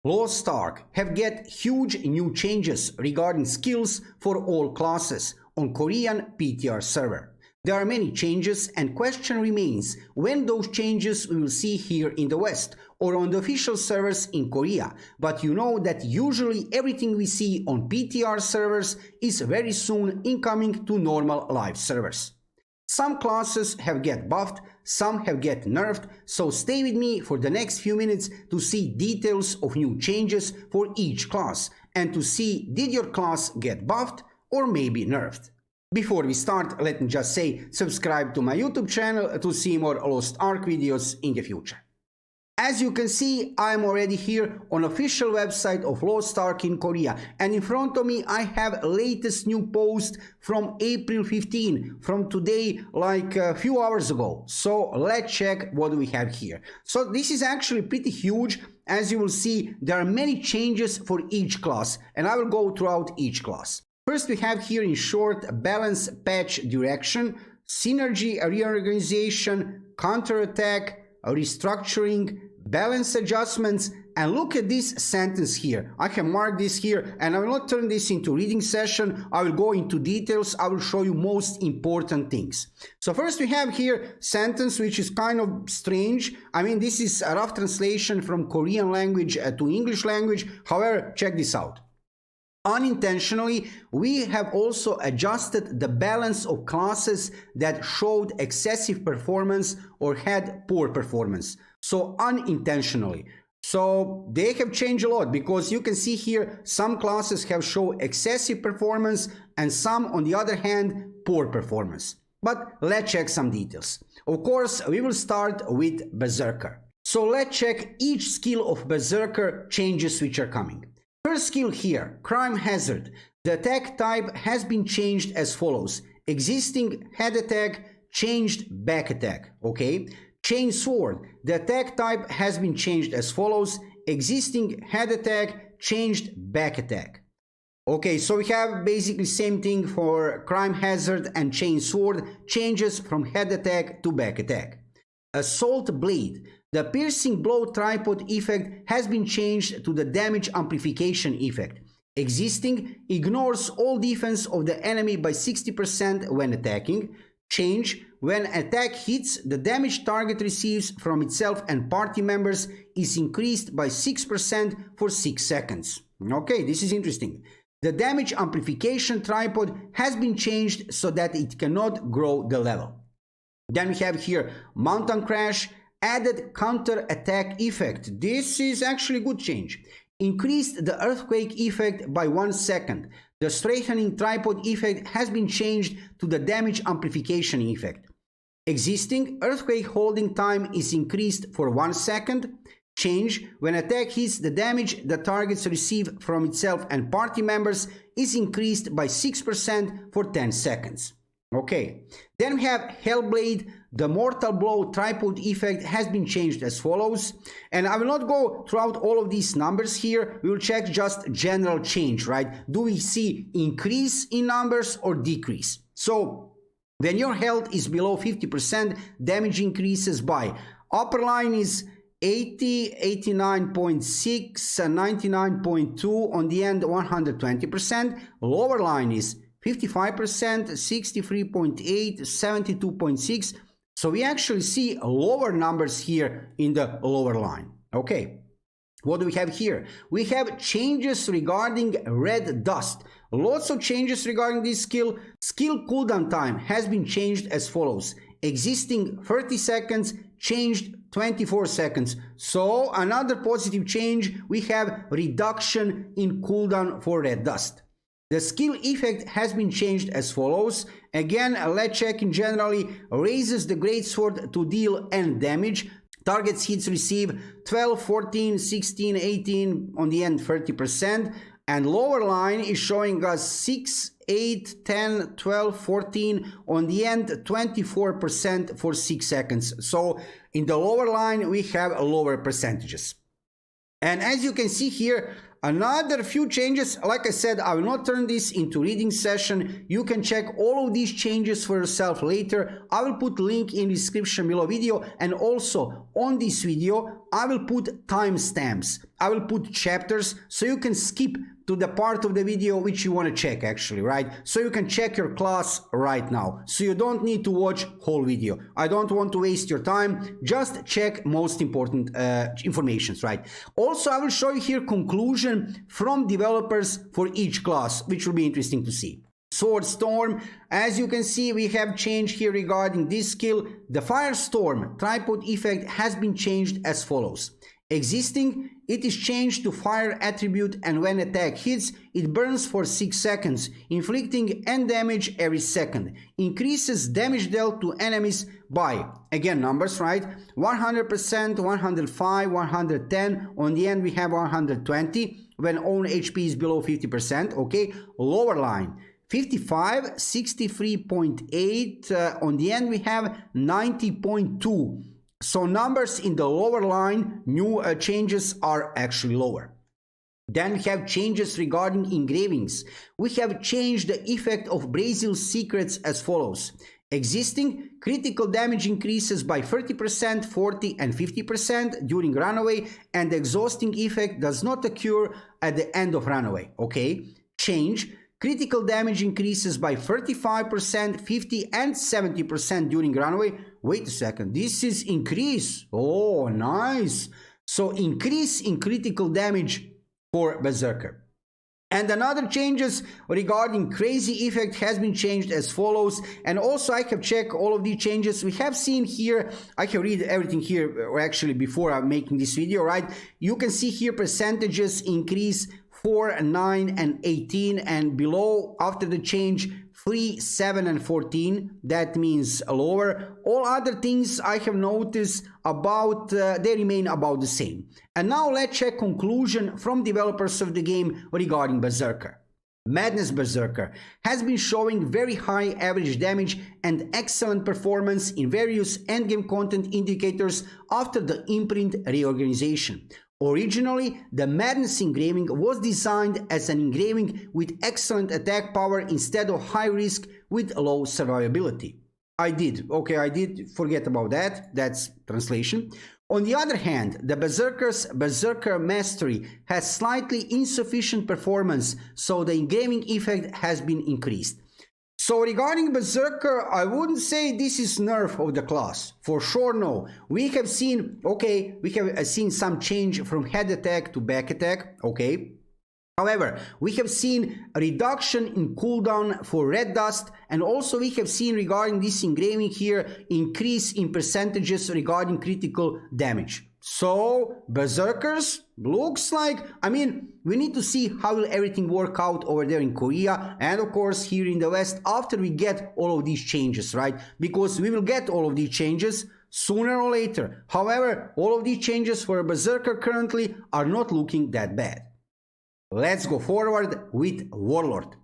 Lost Ark have get huge new changes regarding skills for all classes on Korean PTR server. There are many changes and question remains when those changes we will see here in the West or on the official servers in Korea, but you know that usually everything we see on PTR servers is very soon incoming to normal live servers. Some classes have get buffed, some have get nerfed, so stay with me for the next few minutes to see details of new changes for each class and to see did your class get buffed or maybe nerfed. Before we start, let me just say subscribe to my YouTube channel to see more Lost Ark videos in the future. As you can see, I am already here on official website of Lost Ark in Korea, and in front of me I have latest new post from April 15, from today, like a few hours ago. So let's check what we have here. So this is actually pretty huge. As you will see, there are many changes for each class, and I will go throughout each class. First we have here in short balance patch direction, synergy reorganization, counterattack, restructuring, balance adjustments, and look at this sentence here. I have marked this here and I will not turn this into reading session. I will go into details. I will show you most important things. So first we have here sentence which is kind of strange. I mean, this is a rough translation from Korean language to English language. However, check this out. Unintentionally, we have also adjusted the balance of classes that showed excessive performance or had poor performance. So unintentionally. So they have changed a lot because you can see here some classes have shown excessive performance and some on the other hand poor performance. But let's check some details. Of course, we will start with Berserker. So let's check each skill of Berserker changes which are coming. First skill here, Crime Hazard. The attack type has been changed as follows. Existing head attack, changed back attack, okay? Chain Sword. The attack type has been changed as follows. Existing head attack, changed back attack. Okay, so we have basically same thing for Crime Hazard and Chain Sword, changes from head attack to back attack. Assault Blade. The piercing blow tripod effect has been changed to the damage amplification effect. Existing ignores all defense of the enemy by 60% when attacking. Change: when attack hits, the damage target receives from itself and party members is increased by 6% for 6 seconds. Okay, this is interesting. The damage amplification tripod has been changed so that it cannot grow the level. Then we have here Mountain Crash. Added counter attack effect. This is actually a good change. Increased the earthquake effect by 1 second. The strengthening tripod effect has been changed to the damage amplification effect. Existing earthquake holding time is increased for 1 second. Change: when attack hits, the damage the targets receive from itself and party members is increased by 6% for 10 seconds. Okay, then we have Hellblade. The Mortal Blow tripod effect has been changed as follows. And I will not go throughout all of these numbers here. We will check just general change, right? Do we see increase in numbers or decrease? So when your health is below 50%, damage increases by upper line is 80, 89.6, 99.2, on the end 120%. Lower line is 55%, 63.8, 72.6. So we actually see lower numbers here in the lower line. Okay, what do we have here? We have changes regarding Red Dust. Lots of changes regarding this skill. Skill cooldown time has been changed as follows. Existing 30 seconds, changed 24 seconds. So another positive change, we have reduction in cooldown for Red Dust. The skill effect has been changed as follows. Again, let's check in generally. Raises the greatsword to deal end damage. Targets hits receive 12, 14, 16, 18, on the end 30%. And lower line is showing us 6, 8, 10, 12, 14, on the end 24% for 6 seconds. So in the lower line we have lower percentages. And as you can see here, Another few changes, like I said, I will not turn this into reading session. You can check all of these changes for yourself later. I will put link in description below video, and also on this video I will put timestamps. I will put chapters so you can skip to the part of the video which you want to check actually, right? So you can check your class right now. So you don't need to watch whole video. I don't want to waste your time. Just check most important informations, right? Also, I will show you here conclusion from developers for each class, which will be interesting to see. Sword Storm, as you can see, we have changed here regarding this skill. The Firestorm tripod effect has been changed as follows. Existing, it is changed to fire attribute, and when attack hits, it burns for 6 seconds, inflicting N damage every second. Increases damage dealt to enemies by, again numbers, right? 100%, 105, 110, on the end we have 120, when own HP is below 50%, okay? Lower line. 55, 63.8, on the end we have 90.2. So numbers in the lower line, new changes are actually lower. Then we have changes regarding engravings. We have changed the effect of Brazil's secrets as follows. Existing, critical damage increases by 30%, 40% and 50% during runaway, and the exhausting effect does not occur at the end of runaway, okay? Change, critical damage increases by 35%, 50% and 70% during runaway. Wait a second, this is increase. Oh, nice. So increase in critical damage for Berserker. And another changes regarding crazy effect has been changed as follows. And also I have checked all of these changes. We have seen here, I can read everything here actually before I'm making this video, right? You can see here percentages increase 4, 9 and 18, and below after the change 3, 7 and 14, that means lower. All other things I have noticed about, they remain about the same. And now let's check conclusion from developers of the game regarding Berserker. Madness Berserker has been showing very high average damage and excellent performance in various endgame content indicators after the imprint reorganization. Originally, the Madness engraving was designed as an engraving with excellent attack power instead of high risk with low survivability. I did forget about that, that's translation. On the other hand, the Berserker's Berserker Mastery has slightly insufficient performance, so the engraving effect has been increased. So regarding Berserker, I wouldn't say this is nerf of the class. For sure, no. We have seen, okay, we have seen some change from head attack to back attack, okay. However, we have seen a reduction in cooldown for red dust, and also we have seen regarding this engraving here, increase in percentages regarding critical damage. So, Berserkers, looks like, I mean, we need to see how will everything work out over there in Korea, and of course here in the West after we get all of these changes, right? Because we will get all of these changes sooner or later. However, all of these changes for a Berserker currently are not looking that bad. Let's go forward with Warlord.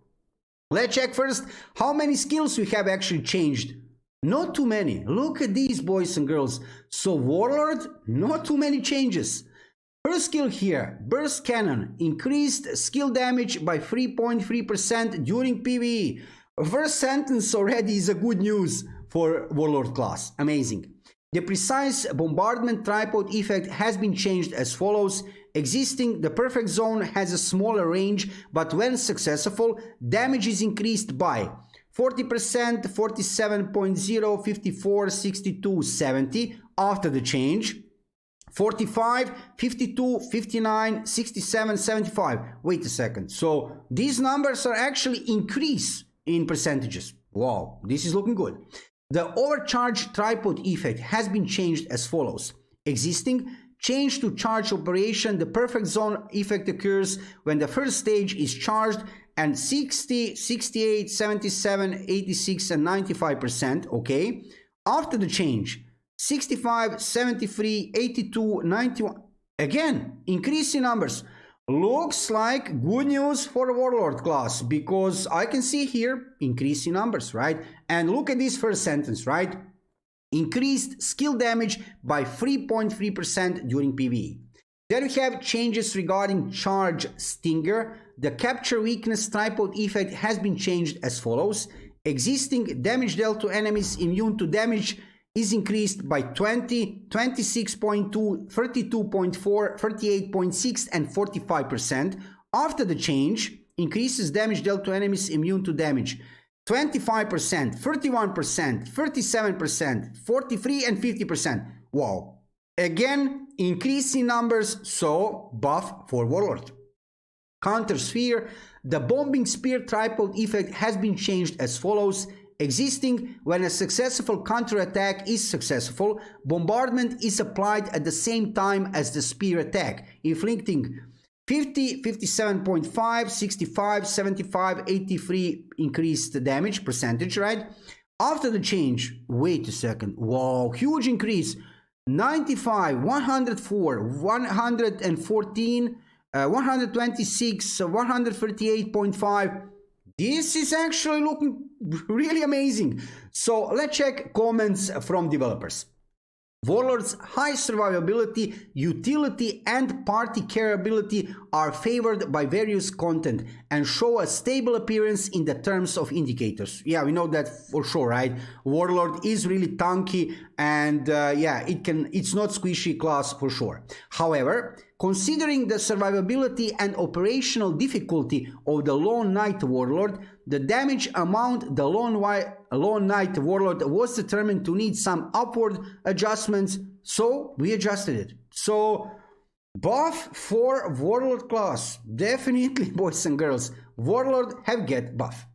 Let's check first how many skills we have actually changed. Not too many. Look at these, boys and girls. So Warlord, not too many changes. First skill here, Burst Cannon, increased skill damage by 3.3% during PvE. First sentence already is a good news for Warlord class. Amazing. The Precise Bombardment Tripod effect has been changed as follows. Existing, the Perfect Zone has a smaller range, but when successful, damage is increased by 40%, 47.0, 54, 62, 70 after the change. 45, 52, 59, 67, 75. Wait a second. So these numbers are actually increase in percentages. Wow, this is looking good. The Overcharge Tripod effect has been changed as follows. Existing, change to charge operation. The Perfect Zone effect occurs when the first stage is charged, and 60, 68, 77, 86 and 95%, okay? After the change, 65, 73, 82, 91, again, increase in numbers. Looks like good news for the Warlord class, because I can see here increase in numbers, right? And look at this first sentence, right? Increased skill damage by 3.3% during PvE. Then we have changes regarding Charge Stinger. The capture weakness tripod effect has been changed as follows. Existing damage dealt to enemies immune to damage is increased by 20, 26.2, 32.4, 38.6 and 45%. After the change, increases damage dealt to enemies immune to damage 25%, 31%, 37%, 43 and 50%. Wow. Again, increasing numbers, so buff for Warlord. Counter Sphere. The Bombing Spear tripod effect has been changed as follows. Existing, when a successful counterattack is successful, bombardment is applied at the same time as the spear attack, inflicting 50, 57.5, 65, 75, 83 increased damage percentage, right? After the change, wait a second, wow, huge increase, 95, 104, 114, 126, 138.5. This is actually looking really amazing. So let's check comments from developers. Warlord's high survivability, utility and party care ability are favored by various content and show a stable appearance in the terms of indicators. Yeah, we know that for sure, right? Warlord is really tanky and yeah, it's not squishy class for sure. However, considering the survivability and operational difficulty of the Lone Knight Warlord, the damage amount the Lone Knight Warlord was determined to need some upward adjustments, so we adjusted it. So, buff for Warlord class. Definitely, boys and girls, Warlord have get buff.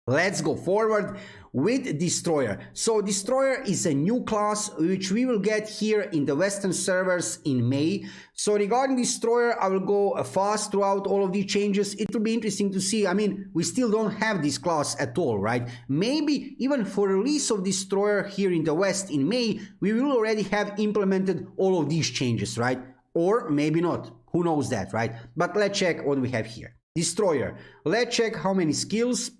Let's go forward with Destroyer. So Destroyer is a new class which we will get here in the Western servers in May. So regarding Destroyer, I will go fast throughout all of these changes. It will be interesting to see. I mean, we still don't have this class at all, right? Maybe even for release of Destroyer here in the West in May, we will already have implemented all of these changes, right? Or maybe not. Who knows that, right? But let's check what we have here. Destroyer. Let's check how many skills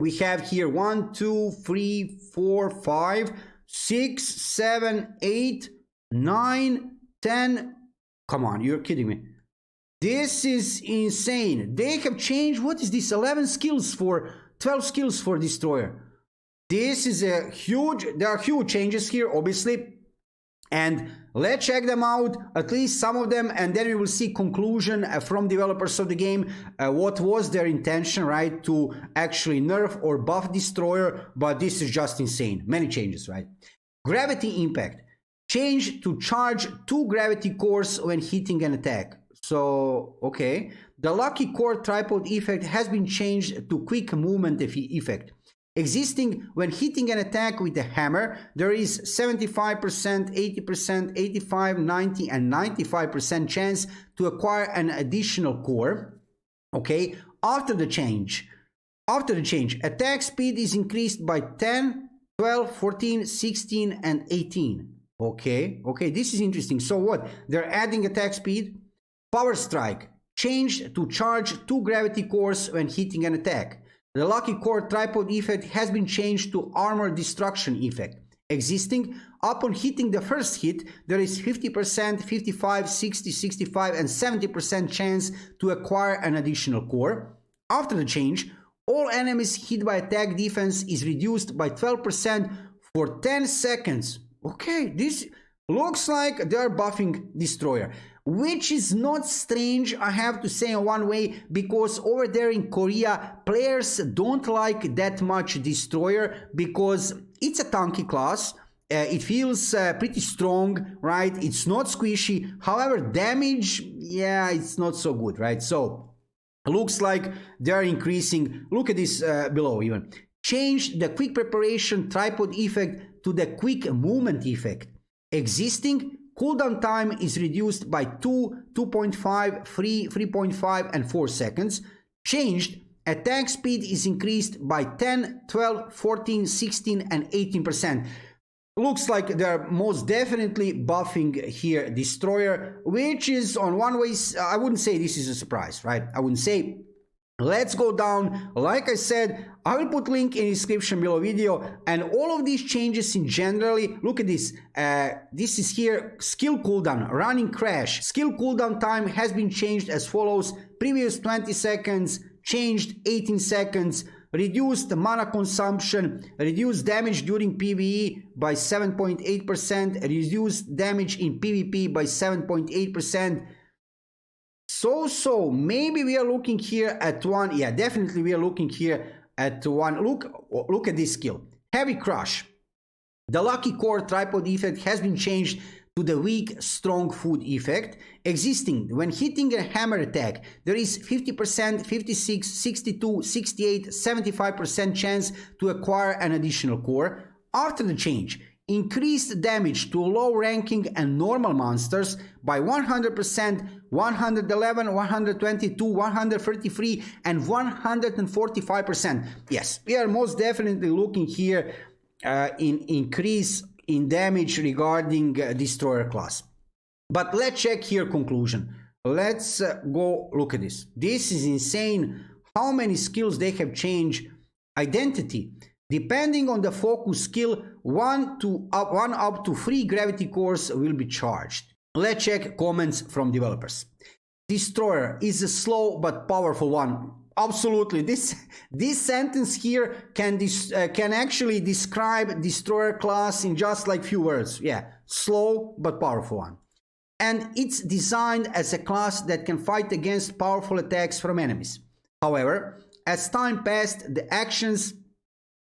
we have here. 1, 2, 3, 4, 5, 6, 7, 8, 9, 10. Come on, you're kidding me. This is insane. They have changed, what is this, 11 skills for, 12 skills for Destroyer. This is a huge, there are huge changes here, obviously. And let's check them out, at least some of them, and then we will see conclusion from developers of the game. What was their intention, right, to actually nerf or buff Destroyer, but this is just insane. Many changes, right? Gravity Impact. Change to charge 2 gravity cores when hitting an attack. So, okay. The Lucky Core Tripod effect has been changed to Quick Movement effect. Existing, when hitting an attack with a hammer, there is 75%, 80%, 85, 90 and 95% chance to acquire an additional core. Okay, after the change, attack speed is increased by 10, 12, 14, 16 and 18. Okay, this is interesting. So what? They're adding attack speed. Power Strike, changed to charge 2 gravity cores when hitting an attack. The Lucky Core Tripod effect has been changed to Armor Destruction effect. Existing, upon hitting the first hit, there is 50%, 55, 60, 65 and 70% chance to acquire an additional core. After the change, all enemies hit by attack defense is reduced by 12% for 10 seconds. Okay, this looks like they are buffing Destroyer, which is not strange, I have to say, in one way, because over there in Korea, players don't like that much Destroyer because it's a tanky class. It feels pretty strong, right? It's not squishy. However, damage, yeah, it's not so good, right? So, looks like they're increasing. Look at this below even. Change the Quick Preparation Tripod effect to the Quick Movement effect. Existing, cooldown time is reduced by 2, 2.5, 3, 3.5 and 4 seconds. Changed, attack speed is increased by 10, 12, 14, 16 and 18%. Looks like they're most definitely buffing here Destroyer, which is on one way, I wouldn't say this is a surprise, right? I wouldn't say Let's go down. Like I said, I will put link in the description below video, and all of these changes in generally, look at this. This is here, skill cooldown, running crash. Skill cooldown time has been changed as follows. Previous 20 seconds, changed 18 seconds. Reduced mana consumption, reduced damage during PvE by 7.8%, reduced damage in PvP by 7.8%. So maybe we are looking here at one. Yeah, definitely we are looking here at one. Look at this skill, Heavy Crush. The Lucky Core tripod effect has been changed to the weak strong food effect. Existing when hitting a hammer attack, there is 50%, 56, 62, 68, 75% chance to acquire an additional core. After the change, increased damage to low ranking and normal monsters by 100%, 111, 122, 133 and 145%. Yes, we are most definitely looking here in increase in damage regarding Destroyer class. But let's check here conclusion. Let's go look at this. This is insane how many skills they have changed. Identity. Depending on the focus skill, one up to 3 gravity cores will be charged. Let's check comments from developers. Destroyer is a slow but powerful one. Absolutely, this sentence here can actually describe Destroyer class in just like few words. Yeah, slow but powerful one. And it's designed as a class that can fight against powerful attacks from enemies. However, as time passed, the actions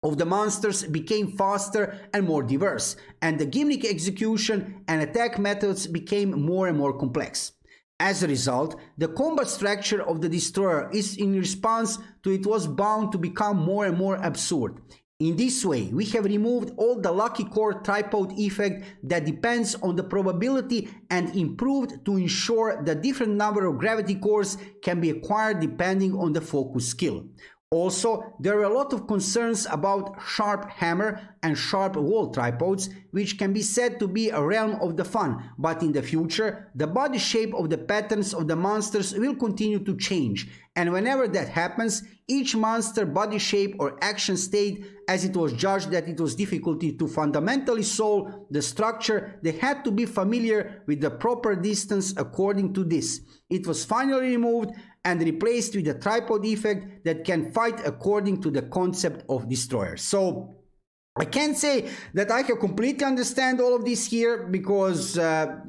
of the monsters became faster and more diverse, and the gimmick execution and attack methods became more and more complex. As a result, the combat structure of the Destroyer is in response to it was bound to become more and more absurd. In this way, we have removed all the Lucky Core tripod effect that depends on the probability and improved to ensure the different number of gravity cores can be acquired depending on the focus skill. Also, there are a lot of concerns about sharp hammer and sharp wall tripods, which can be said to be a realm of the fun, but in the future, the body shape of the patterns of the monsters will continue to change, and whenever that happens, each monster body shape or action state, as it was judged that it was difficult to fundamentally solve the structure, they had to be familiar with the proper distance according to this. It was finally removed and replaced with a tripod effect that can fight according to the concept of Destroyer. So I can't say that I can completely understand all of this here because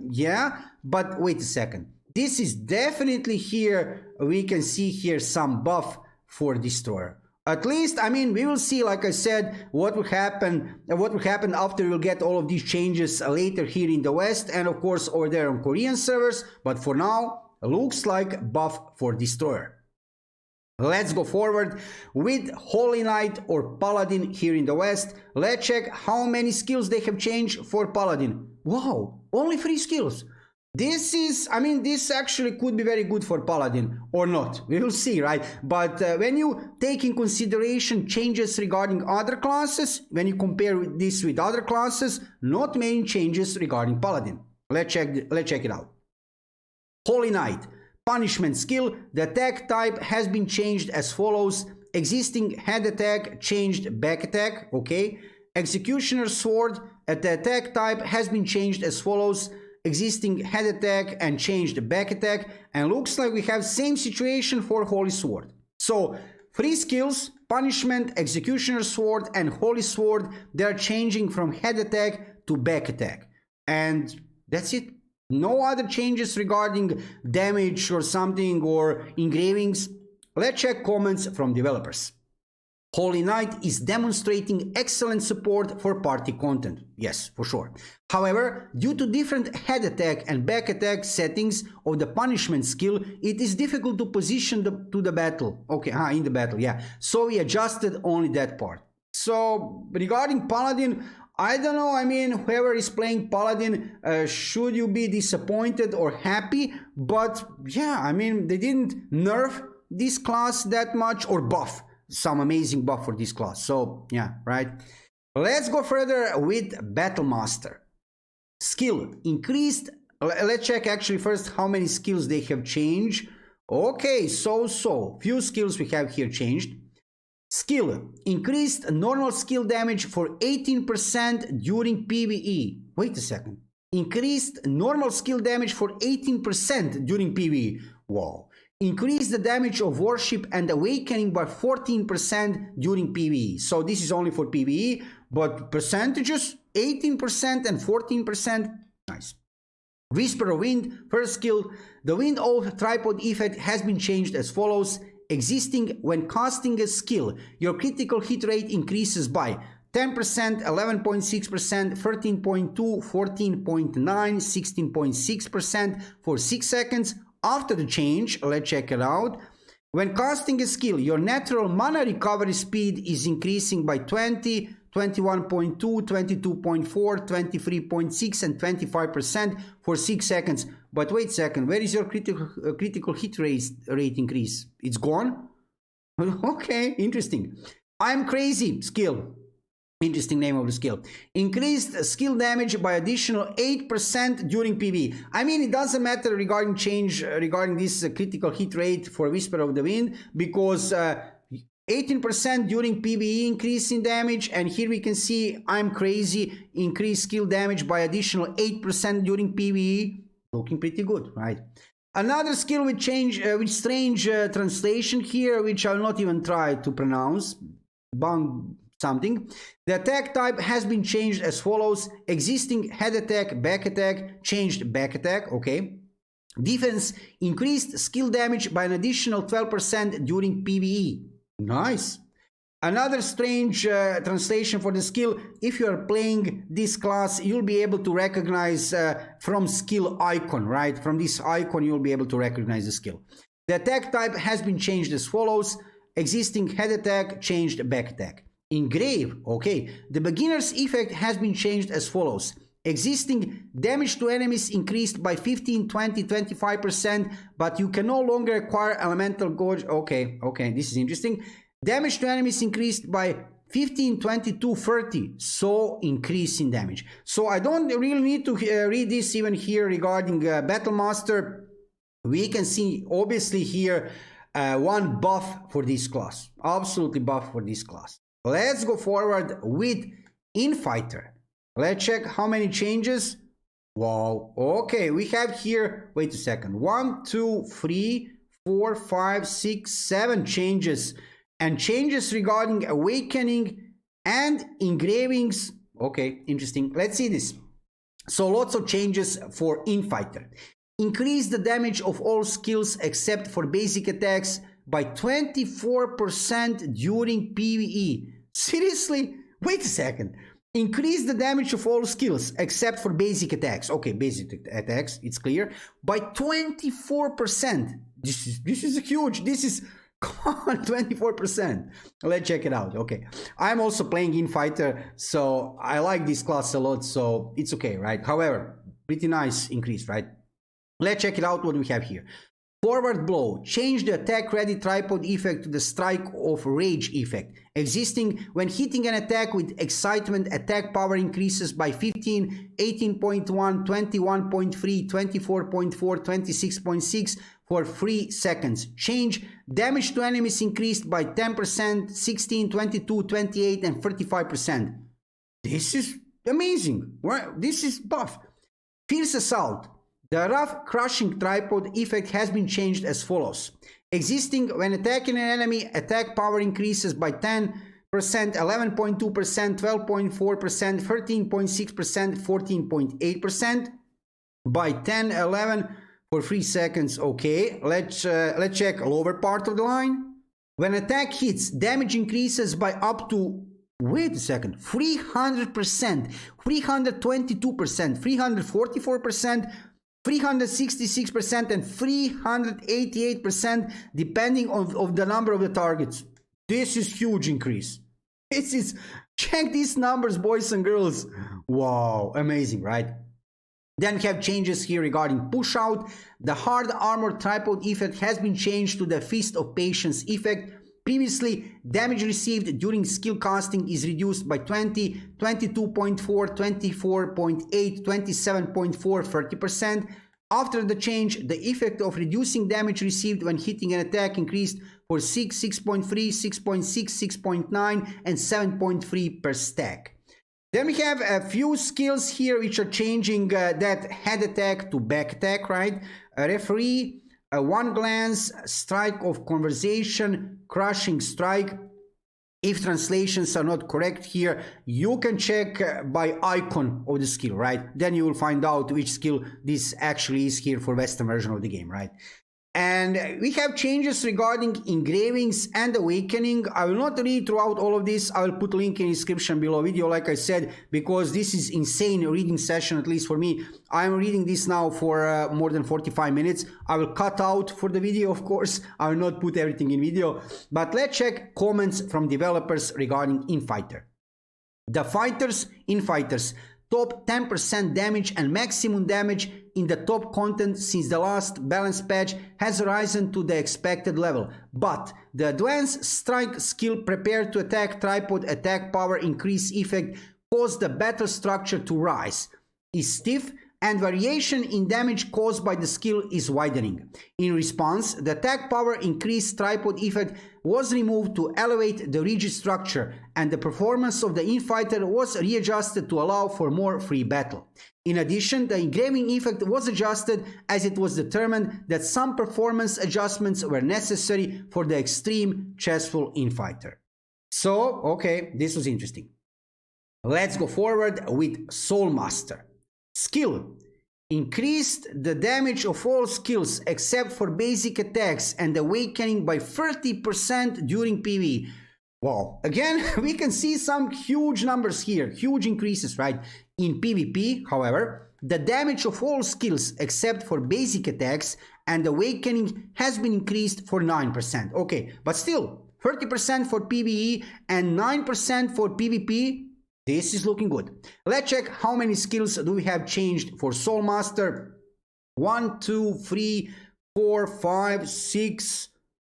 yeah, but wait a second. This is definitely here, we can see here some buff for Destroyer. At least, I mean, we will see, like I said, what will happen after we'll get all of these changes later here in the West and of course over there on Korean servers, but for now, looks like buff for Destroyer. Let's go forward with Holy Knight or Paladin here in the West. Let's check how many skills they have changed for Paladin. Wow, only 3 skills. This is, I mean, this actually could be very good for Paladin or not. We will see, right? But when you take in consideration changes regarding other classes, when you compare this with other classes, not many changes regarding Paladin. Let's check it out. Holy Knight. Punishment skill. The attack type has been changed as follows. Existing head attack changed back attack. Okay. Executioner sword. The attack type has been changed as follows. Existing head attack and changed back attack. And looks like we have same situation for Holy Sword. So 3 skills. Punishment, Executioner sword and Holy Sword. They are changing from head attack to back attack. And that's it. No other changes regarding damage or something or engravings. Let's check comments from developers. Holy Knight is demonstrating excellent support for party content. Yes, for sure. However, due to different head attack and back attack settings of the punishment skill, it is difficult to position to the battle. Okay, in the battle, yeah. So we adjusted only that part. So regarding Paladin, I don't know, I mean, whoever is playing Paladin, should you be disappointed or happy? But yeah, I mean, they didn't nerf this class that much or buff some amazing buff for this class. So yeah, right. Let's go further with Battlemaster. Skill increased. Let's check actually first how many skills they have changed. Okay, so few skills we have here changed. Skill, increased normal skill damage for 18% during PvE. Wait a second. Increased normal skill damage for 18% during PvE. Wow. Increase the damage of worship and awakening by 14% during PvE. So this is only for PvE, but percentages 18% and 14%. Nice. Whisper of Wind, first skill. The Wind Oath tripod effect has been changed as follows. Existing when casting a skill, your critical hit rate increases by 10%, 11.6%, 13.2%, 14.9%, 16.6% for 6 seconds. After the change, let's check it out. When casting a skill, your natural mana recovery speed is increasing by 20, 21.2, 22.4, 23.6 and 25% for 6 seconds. But wait a second, where is your critical hit rate increase? It's gone? Okay, interesting. I'm Crazy skill. Interesting name of the skill. Increased skill damage by additional 8% during PvE. I mean, it doesn't matter regarding change, regarding this critical hit rate for Whisper of the Wind, because 18% during PvE increase in damage, and here we can see I'm Crazy increased skill damage by additional 8% during PvE. Looking pretty good, right? Another skill with change, with strange translation here, which I'll not even try to pronounce. Bang something. The attack type has been changed as follows. Existing head attack, back attack, changed back attack. Okay. Defense, increased skill damage by an additional 12% during PvE. Nice. Another strange translation for the skill. If you are playing this class, you'll be able to recognize from skill icon, right? From this icon, you'll be able to recognize the skill. The attack type has been changed as follows. Existing head attack, changed back attack. Engrave, okay. The beginner's effect has been changed as follows. Existing damage to enemies increased by 15, 20, 25%, but you can no longer acquire elemental gauge. Okay, this is interesting. Damage to enemies increased by 15, 22, 30. So increase in damage. So I don't really need to read this even here regarding Battle Master. We can see obviously here one buff for this class. Absolutely buff for this class. Let's go forward with Infighter. Let's check how many changes. Wow. Okay, we have here, wait a second. 1, 2, 3, 4, 5, 6, 7 changes. And changes regarding awakening and engravings. Okay, interesting. Let's see this. So lots of changes for Infighter. Increase the damage of all skills except for basic attacks by 24% during PvE. Seriously? Wait a second. Increase the damage of all skills except for basic attacks. Okay, basic attacks, it's clear. By 24%. This is huge. This is 24%. Let's check it out. Okay, I'm also playing Infighter, so I like this class a lot, so it's okay, right? However, pretty nice increase, right? Let's check it out what we have here. Forward blow. Change the attack ready tripod effect to the strike of rage effect. Existing when hitting an attack with excitement, attack power increases by 15, 18.1, 21.3, 24.4, 26.6 for 3 seconds. Change damage to enemies increased by 10%, 16, 22, 28 and 35%. This is amazing. This is buff. Fierce assault. The rough crushing tripod effect has been changed as follows. Existing when attacking an enemy, attack power increases by 10%, 11.2%, 12.4%, 13.6%, 14.8%. By 10, 11 for 3 seconds. Okay, let's check lower part of the line. When attack hits, damage increases by up to, wait a second, 300%, 322%, 344%, 366% and 388% depending on the number of the targets. This is huge increase. This is, check these numbers, boys and girls. Wow, amazing, right? Then we have changes here regarding push out. The hard armor tripod effect has been changed to the Fist of Patience effect. Previously, damage received during skill casting is reduced by 20, 22.4, 24.8, 27.4, 30%. After the change, the effect of reducing damage received when hitting an attack increased for 6, 6.3, 6.6, 6.9, and 7.3 per stack. Then we have a few skills here which are changing that head attack to back attack, right? A referee, a one glance, strike of conversation, crushing strike. If translations are not correct here, you can check by icon of the skill, right? Then you will find out which skill this actually is here for Western version of the game, right? And we have changes regarding engravings and awakening. I will not read throughout all of this. I will put a link in the description below video, like I said, because this is insane reading session, at least for me. I'm reading this now for more than 45 minutes. I will cut out for the video, of course. I will not put everything in video. But let's check comments from developers regarding Infighter. The fighters, Infighters, top 10% damage and maximum damage in the top content since the last balance patch has risen to the expected level, but the advanced strike skill prepared to attack tripod attack power increase effect caused the battle structure to rise, is stiff, and variation in damage caused by the skill is widening. In response, the attack power increase tripod effect was removed to elevate the rigid structure, and the performance of the Infighter was readjusted to allow for more free battle. In addition, the engraving effect was adjusted as it was determined that some performance adjustments were necessary for the extreme chestful Infighter. So, okay, this was interesting. Let's go forward with Soulmaster. Skill. Increased the damage of all skills except for basic attacks and awakening by 30% during PvE. Wow. Again, we can see some huge numbers here, huge increases, right? In PvP, however, the damage of all skills except for basic attacks and awakening has been increased for 9%. Okay, but still, 30% for PvE and 9% for PvP. This is looking good. Let's check how many skills do we have changed for Soulmaster. 1, 2, 3, 4, 5, 6,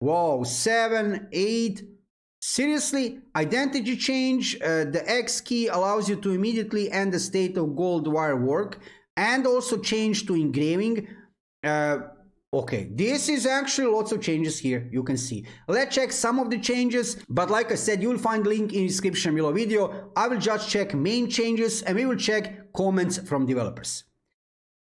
wow, 7, 8. Seriously, identity change, the X key allows you to immediately end the state of gold wire work, and also change to engraving. Okay, this is actually lots of changes here, you can see. Let's check some of the changes, but like I said, you'll find the link in the description below video. I will just check main changes and we will check comments from developers.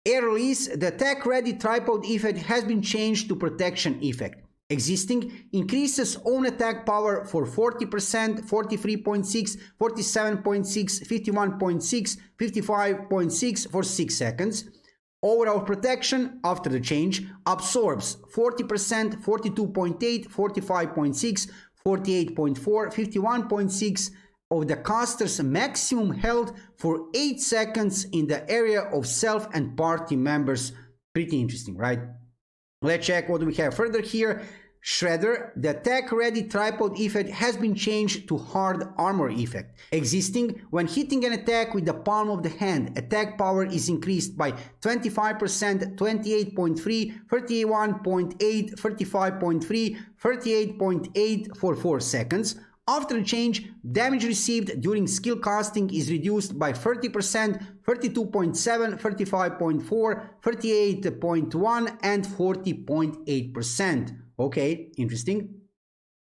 Air release, the attack ready tripod effect has been changed to protection effect. Existing increases own attack power for 40%, 43.6, 47.6, 51.6, 55.6 for 6 seconds. Overall protection after the change absorbs 40%, 42.8, 45.6, 48.4, 51.6 of the caster's maximum health for 8 seconds in the area of self and party members. Pretty interesting, right? Let's check what we have further here. Shredder, the attack ready tripod effect has been changed to hard armor effect. Existing, when hitting an attack with the palm of the hand, attack power is increased by 25%, 28.3, 31.8, 35.3, 38.8 for 4 seconds. After the change, damage received during skill casting is reduced by 30%, 32.7, 35.4, 38.1 and 40.8%. Okay, interesting.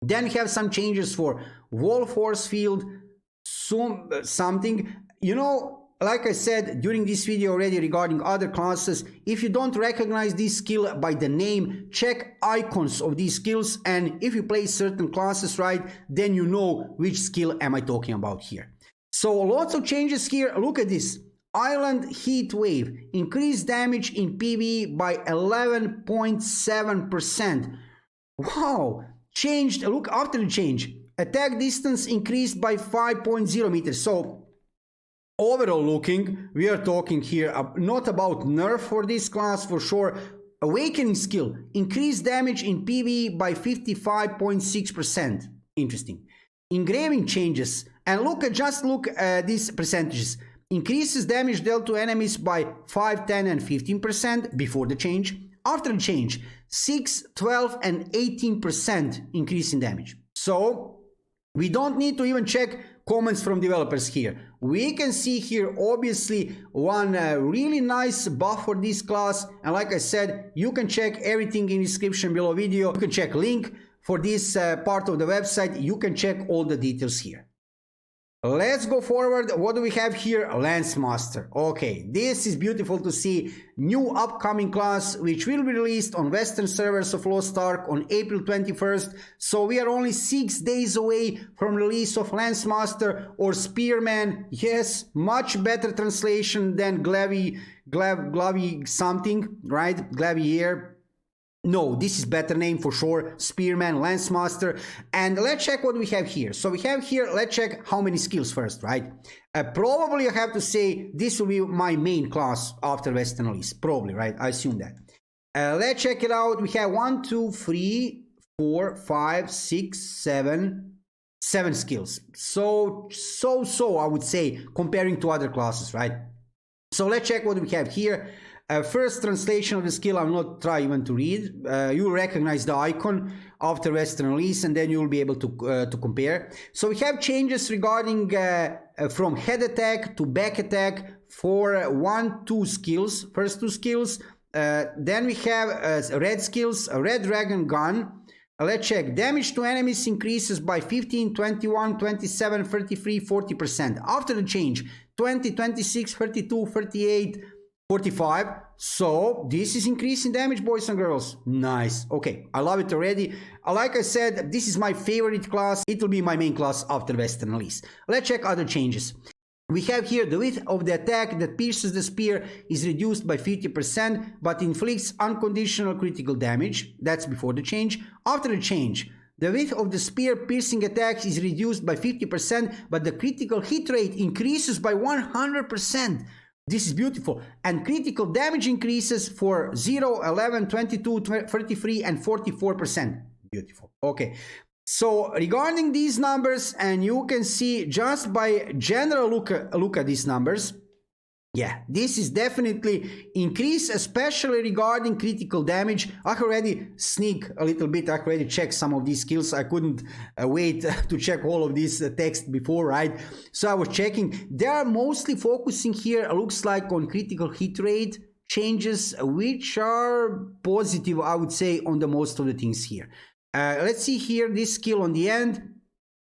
Then we have some changes for wall force field, something. You know, like I said during this video already regarding other classes, if you don't recognize this skill by the name, check icons of these skills, and if you play certain classes, right, then you know which skill am I talking about here. So lots of changes here. Look at this. Island Heat Wave, increased damage in PvE by 11.7%. Wow, changed. Look, after the change, attack distance increased by 5.0 meters. So overall looking, we are talking here not about nerf for this class for sure. Awakening skill, increased damage in PvE by 55.6%. Interesting. Engraving changes, and just look at these percentages. Increases damage dealt to enemies by 5, 10 and 15% before the change. After the change, 6, 12 and 18% increase in damage. So we don't need to even check comments from developers here. We can see here obviously one really nice buff for this class, and like I said, you can check everything in the description below video. You can check link for this part of the website. You can check all the details here. Let's go forward. What do we have here? Lancemaster. Okay, this is beautiful to see. New upcoming class which will be released on Western servers of Lost Ark on April 21st. So we are only 6 days away from release of Lancemaster or Spearman. Yes, much better translation than Glaivier something, right? Glaivier. No, this is better name for sure. Spearman, Lancemaster. And let's check what we have here. So we have here, let's check how many skills first, right? Probably I have to say this will be my main class after Western release. Probably, right? I assume that. Let's check it out. We have 1, 2, 3, 4, 5, 6, 7 skills. So I would say comparing to other classes, right? So let's check what we have here. First translation of the skill, I will not try even to read. You will recognize the icon after Western release, and then you will be able to compare. So we have changes regarding from head attack to back attack for first two skills. Then we have red skills, a red dragon gun. Let's check. Damage to enemies increases by 15, 21, 27, 33, 40%. After the change, 20, 26, 32, 38, 45. So this is increasing damage, boys and girls. Nice. Okay, I love it already. Like I said, this is my favorite class. It will be my main class after Western release. Let's check other changes. We have here the width of the attack that pierces the spear is reduced by 50% but inflicts unconditional critical damage. That's before the change. After the change, the width of the spear piercing attack is reduced by 50% but the critical hit rate increases by 100%. This is beautiful. And critical damage increases for 0, 11, 22, 33 and 44%. Beautiful. Okay. So regarding these numbers, and you can see just by general look at these numbers, yeah, this is definitely increase, especially regarding critical damage. I already sneak a little bit. I already checked some of these skills. I couldn't wait to check all of this text before, right? So I was checking. They are mostly focusing here, looks like, on critical hit rate changes, which are positive, I would say, on the most of the things here. Let's see here this skill on the end.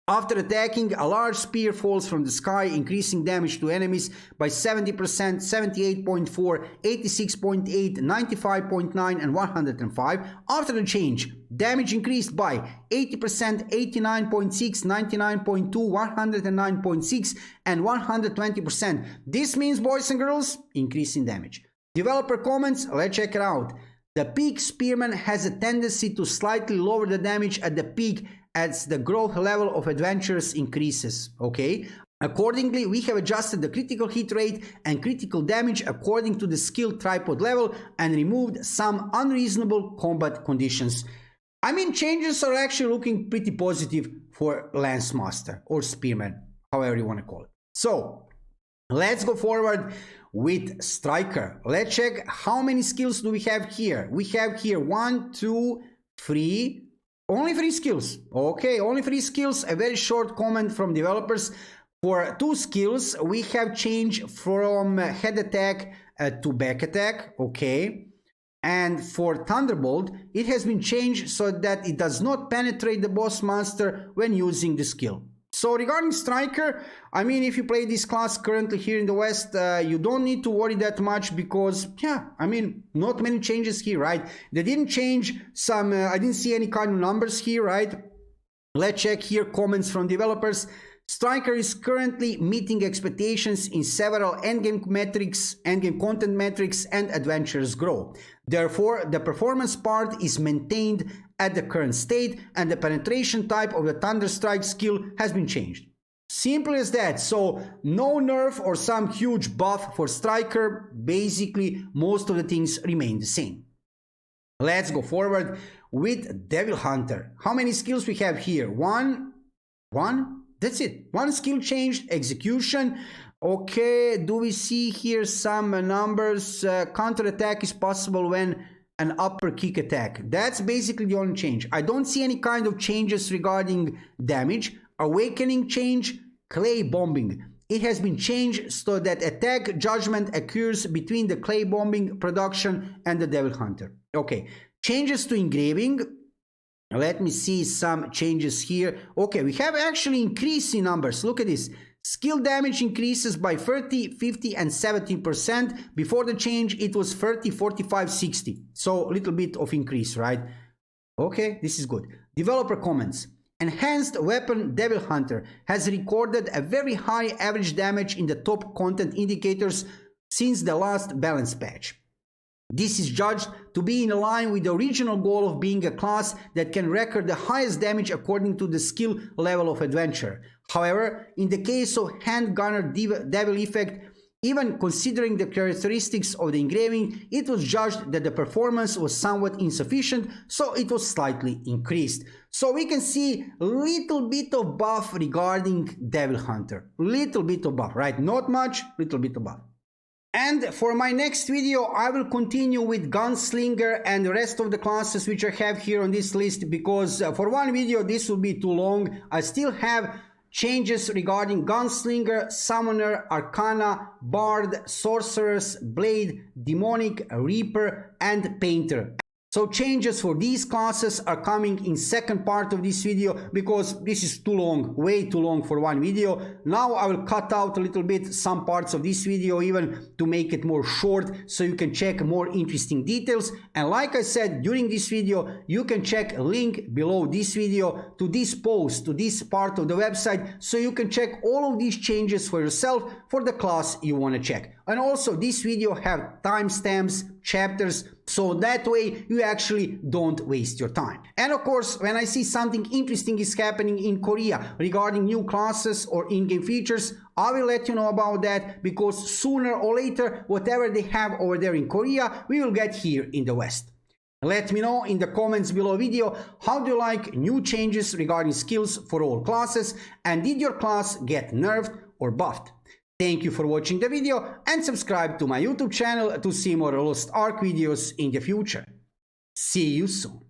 After attacking, a large spear falls from the sky, increasing damage to enemies by 70%, 78.4, 86.8, 95.9 and 105. After the change, damage increased by 80%, 89.6, 99.2, 109.6 and 120%. This means, boys and girls, increase in damage. Developer comments, let's check it out. The peak spearman has a tendency to slightly lower the damage at the peak as the growth level of adventurers increases. Okay. Accordingly, we have adjusted the critical hit rate and critical damage according to the skill tripod level and removed some unreasonable combat conditions. I mean, changes are actually looking pretty positive for Lancemaster or Spearman, however you want to call it. So let's go forward with Striker. Let's check how many skills do we have here. We have here 1, 2, 3. Only 3 skills. Okay, only 3 skills. A very short comment from developers. For 2 skills, we have changed from head attack to back attack. Okay. And for Thunderbolt, it has been changed so that it does not penetrate the boss monster when using the skill. So regarding Striker, I mean, if you play this class currently here in the West, you don't need to worry that much because, yeah, I mean, not many changes here, right? They didn't change some, I didn't see any kind of numbers here, right? Let's check here comments from developers. Striker is currently meeting expectations in several endgame metrics, endgame content metrics, and adventures grow. Therefore, the performance part is maintained at the current state, and the penetration type of the Thunderstrike skill has been changed. Simple as that. So, no nerf or some huge buff for Striker. Basically, most of the things remain the same. Let's go forward with Devil Hunter. How many skills we have here? One? That's it. 1 skill changed. Execution. Okay, do we see here some numbers? Counter attack is possible when an upper kick attack. That's basically the only change. I don't see any kind of changes regarding damage. Awakening change. clay bombing. It has been changed so that attack judgment occurs between the clay bombing production and the Devil Hunter. Okay, changes to engraving. Let me see some changes here. Okay, we have actually increase in numbers. Look at this. Skill damage increases by 30, 50 and 17%. Before the change it was 30, 45, 60. So a little bit of increase, right? Okay, this is good. Developer comments. Enhanced Weapon Devil Hunter has recorded a very high average damage in the top content indicators since the last balance patch. This is judged to be in line with the original goal of being a class that can record the highest damage according to the skill level of adventure. However, in the case of Handgunner Devil Effect, even considering the characteristics of the engraving, it was judged that the performance was somewhat insufficient, so it was slightly increased. So we can see a little bit of buff regarding Devil Hunter. Little bit of buff, right? Not much, little bit of buff. And for my next video, I will continue with Gunslinger and the rest of the classes which I have here on this list, because for one video this will be too long. I still have changes regarding Gunslinger, Summoner, Arcana, Bard, Sorceress, Blade, Demonic, Reaper and Painter. So changes for these classes are coming in second part of this video, because this is too long, way too long for one video. Now I will cut out a little bit some parts of this video even to make it more short, so you can check more interesting details. And like I said during this video, you can check a link below this video to this post, to this part of the website, so you can check all of these changes for yourself for the class you want to check. And also this video have timestamps, chapters, so that way you actually don't waste your time. And of course, when I see something interesting is happening in Korea regarding new classes or in-game features, I will let you know about that, because sooner or later, whatever they have over there in Korea, we will get here in the West. Let me know in the comments below video, how do you like new changes regarding skills for all classes, and did your class get nerfed or buffed? Thank you for watching the video, and subscribe to my YouTube channel to see more Lost Ark videos in the future. See you soon.